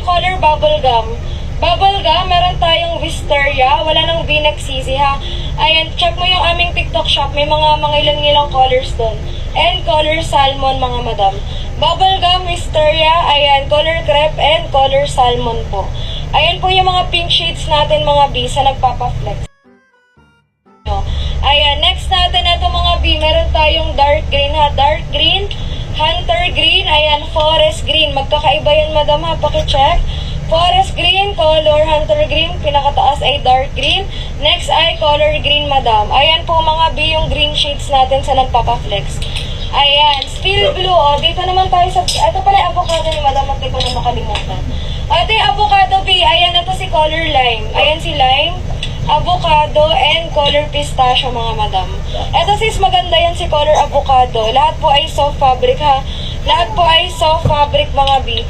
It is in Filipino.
color bubblegum. Bubblegum, meron tayong Wisteria. Wala nang V-neck sisi ha. Ayan, check mo yung aming TikTok shop. May mga ilang colors doon. And color salmon mga madam. Bubblegum, Wisteria, ayan, color crepe and color salmon po. Ayan po yung mga pink shades natin mga B sa nagpapa-flex. Ayan, next natin ito mga B, meron tayong dark green ha. Dark green, hunter green, ayan, forest green. Magkakaiba yan madam ha, pakicheck. Forest green, color hunter green, pinakataas ay dark green. Next ay color green, madam. Ayan po mga B yung green shades natin sa nagpapa-flex. Ayan, steel blue. O, dito naman tayo sa... Ito pala yung avocado ni madam, at di ko na makalimutan. Ito yung avocado B. Ayan, ito si color lime. Ayan si lime, avocado, and color pistachio mga madam. Ito sis, maganda yan si color avocado. Lahat po ay soft fabric ha. Lahat po ay soft fabric mga B.